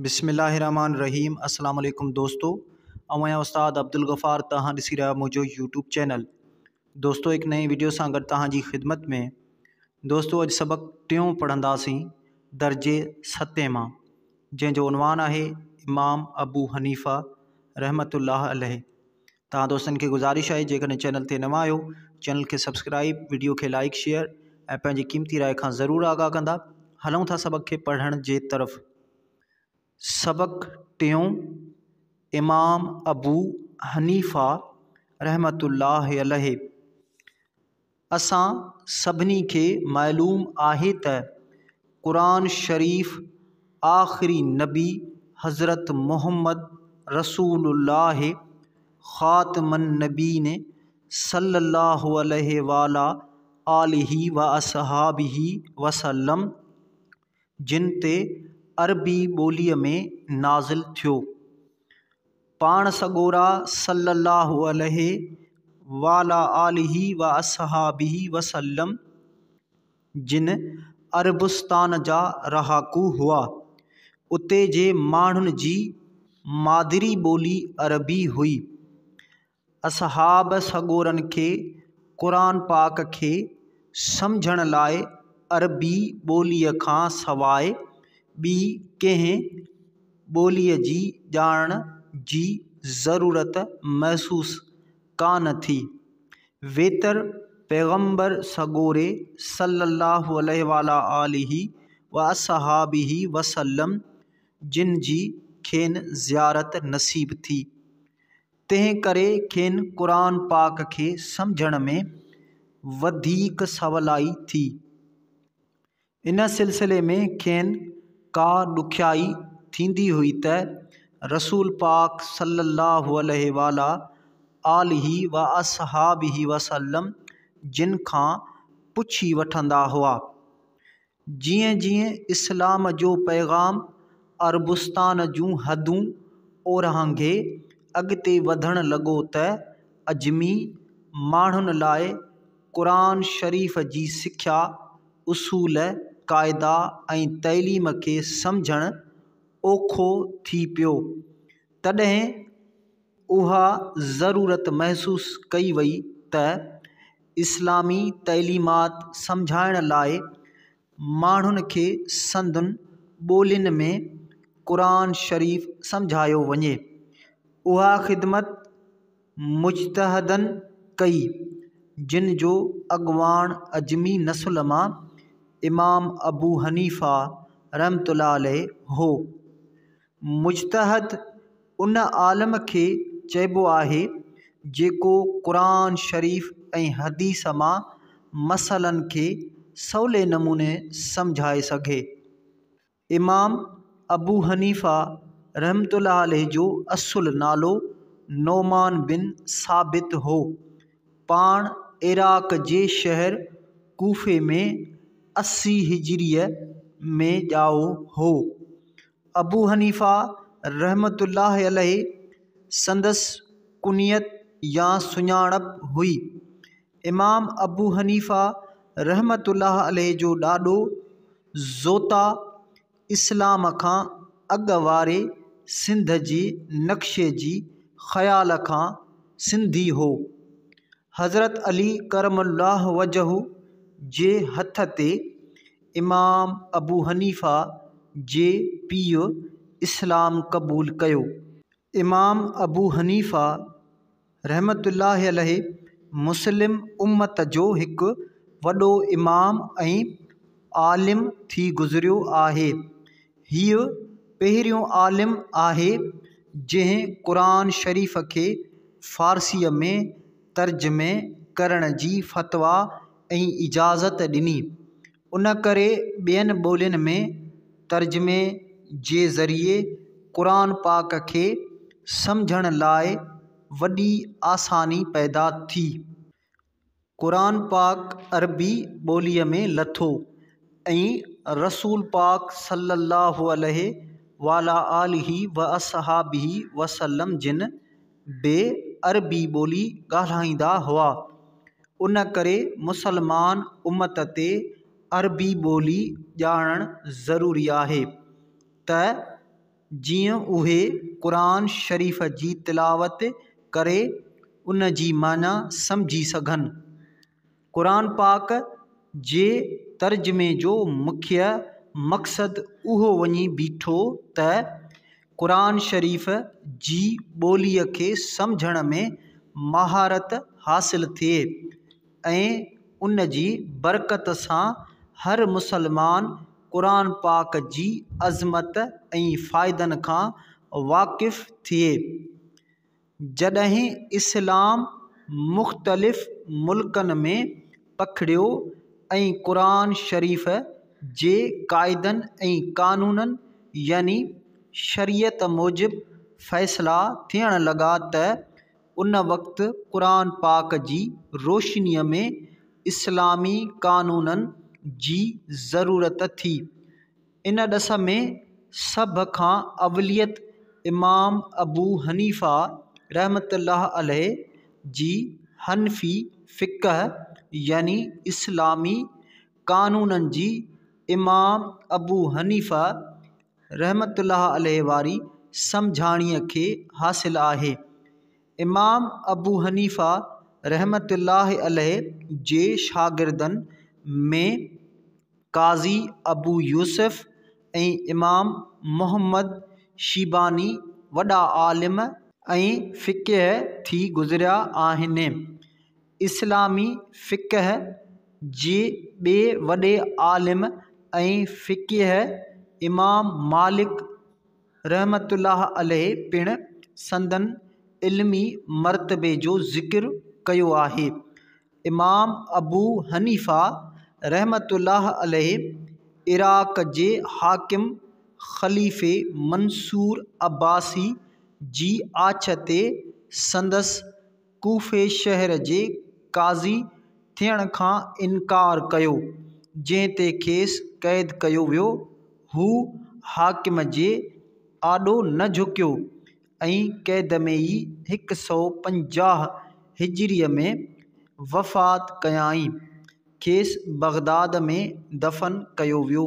बिस्मिल्लाहिर्रहमानिर्रहीम। अस्सलाम वालेकुम दोस्तों, मैं उस्ताद अब्दुल गफ़ार तहां ॾिसी रहा मुझो यूट्यूब चैनल। दोस्तों एक नई वीडियो सां गॾु तहां जी ख़िदमत में। दोस्तों अॼु सबक़ टियों पढ़ंदासीं दर्जे 7 मां, जंहिंजो उनवान आहे इमाम अबू हनीफ़ा रहमतुल्लाह अलैह। तव्हां दोस्तनि खे गुज़ारिश आहे जेकॾहिं चैनल ते नवां आहियो चैनल खे सब्सक्राइब, वीडियो खे लाइक शेयर ऐं पंहिंजी क़ीमती राय खां ज़रूरु आगाह कंदा। हलूं था सबक़ खे पढ़ण जे तरफ़। सबक़ टियों इमाम अबू हनीफ़ा रहमतुल्लाह अलैह। असां सभिनी खे मालूम आहे त क़ुरान शरीफ़ आख़िरी नबी हज़रत मुहम्मद रसूलुल्लाह ख़ातमुन नबीन सल्लल्लाहु अलैहि वाला आलिही व असहाबिही वसल्लम जिन ते अरबी ॿोलीअ में नाज़िल थियो। पाण सॻोरा सल्लल्लाहु अलैहि वाला आलिही व असहाबिही वसल्लम जिन अरबुस्तान जा रहाकू हुआ, उते जे माण्हुनि जी मादिरी ॿोली अरबी हुई। असहाब सॻोरनि खे क़ुरान पाक खे सम्झण लाइ अरबी ॿोलीअ खां सवाइ ॿी कंहिं ॿोलीअ जी ॼाण जी ज़रूरत महसूस कान थी। वेतर पैगम्बर सॻोरे सल्लल्लाहु अलैहि वाला आलिही व असहाबिही वसल्लम जिन जी खेनि ज़ियारत नसीब थी, तंहिं करे खेनि क़ुरान पाक खे सम्झण में वधीक सवलाई थी। इन सिलसिले में खेनि का ॾुखियाई थींदी हुई त रसूल पाक सल्लल्लाहु अलैहि वाला आलिही व असहाबिही वसल्लम जिन खां पुछी वठंदा हुआ। जीअं जीअं इस्लाम जो पैगाम अरबुस्तान जूं हदूं ओरांघे अॻिते वधणु लॻो त अजमी माण्हुनि लाइ क़ुरान शरीफ़ जी सिख्या, उसूल, क़ाइदा ऐं तइलीम खे सम्झणु ओखो थी पियो। तॾहिं उहा ज़रूरत महसूस कई वई त इस्लामी तइलीमात सम्झाइण लाइ माण्हुनि खे संदनि ॿोलियुनि में क़ुरान शरीफ़ सम्झायो वञे। उहा ख़िदमत मुज्तहदनि कई, जिन जो अॻुवाण अजमी नस्ल मां इमाम अबू हनीफ़ा रहमतुल्लाह अलैह हो। मुज्तहद उन आलम खे चइबो आहे जेको क़ुरान शरीफ़ ऐं हदीस मां मसइलनि खे सवले नमूने सम्झाए सघे। इमाम अबू हनीफ़ा रहमतुल्लाह अलैह जो असुलु नालो नोमान बिन साबित हो। पाण इराक़ जे शहर कूफ़े में 80 हिजरीअ में ॼाओ हो। अबू हनीफ़ा रहमतुल्लाह अलैह संदसि कुनियत या सुञाणप हुई। इमाम अबू हनीफ़ा रहमतुल्लाह अलैह जो ॾाॾो ज़ोता इस्लाम खां अॻु वारे सिंध जे नक्शे जी ख़याल खां सिंधी हो। हज़रत अली करमुल्लाह वजहू जे हथ ते इमाम अबू हनीफ़ा जे पीउ इस्लाम क़बूल कयो। इमाम अबू हनीफ़ा रहमतुल्लाह अलैह मुस्लिम उम्मत जो हिकु वॾो इमाम ऐं आलिम थी गुज़रियो आहे। हीउ पहिरियों आलिम आहे जंहिं क़ुरान शरीफ़ खे फ़ारसीअ में तर्जुमे करण जी फ़तवा ऐं इजाज़त ॾिनी। उन करे ॿियनि ॿोलियुनि में तर्जुमे जे ज़रिए क़ुरान पाक खे सम्झण लाइ वॾी आसानी पैदा थी। क़ुरान पाक अरबी ॿोलीअ में लथो ऐं रसूल पाक सल्लल्लाहु अलैहि वाला आलिही व असहाबिही वसल्लम जिन बे अरबी ॿोली ॻाल्हाईंदा हुआ। उन करे मुसलमान उम्मत ते अरबी ॿोली ॼाणणु ज़रूरी आहे त जीअं उहे क़ुरान शरीफ़ जी तिलावत करे उन जी माना सम्झी सघनि। क़ुरान पाक जे तर्जुमे जो मुख्य मक़सदु उहो वञी बीठो त क़ुरान शरीफ़ जी ॿोलीअ खे सम्झण में महारत हासिल थिए ऐं उन जी बरकत सां हर मुसलमान क़ुरान पाक जी अज़मत ऐं फ़ाइदनि खां वाक़िफ़ थिए। जॾहिं इस्लाम मुख़्तलिफ़ मुल्कनि में पखिड़ियो ऐं क़ुरान शरीफ़ जे क़ाइदनि ऐं क़ानूननि यानी शरीयत मूजिबि फ़ैसिला थियण लॻा त उन वक़्तु क़ुरान पाक जी रोशनीअ में इस्लामी क़ानूननि जी ज़रूरत थी। इन ॾिस में सभ खां अवलियत इमाम अबू हनीफ़ा रहमतुल्लाह अलैह जी हनफ़ी फ़िक़्ह यानी इस्लामी क़ानूननि जी इमाम अबू हनीफ़ा रहमतुल्लाह अलैह वारी सम्झाणीअ खे हासिल आहे। इमाम अबू हनीफ़ा रहमतुल्लाह अलैह जे शागिर्दनि में क़ाज़ी अबू यूसुफ़ ऐं इमाम मुहम्मद शीबानी वॾा आलिम ऐं फ़िक़्ह थी गुज़रिया आहिनि। इस्लामी फ़िक़्ह जे ॿिए वॾे आलिम ऐं फ़िक़्ह इमाम मालिक रहमतुल्लाह अलैह पिणु संदनि इल्मी मर्तबे जो ज़िक्र कयो आहे। इमाम अबू हनीफ़ा रहमतुल्लाह अलैह इराक़ जे हाकिम ख़लीफ़े मंसूर अब्बासी जी आछ ते संदसि कूफ़े शहर जे क़ाज़ी थियण खां इनकार कयो जंहिं ते खेसि क़ैद कयो वियो। हू हाकिम जे आॾो न झुकियो ऐं क़ैद में ई 150 हिजरीअ में वफ़ात कयाईं। खेसि बग़दाद में दफ़न कयो वियो।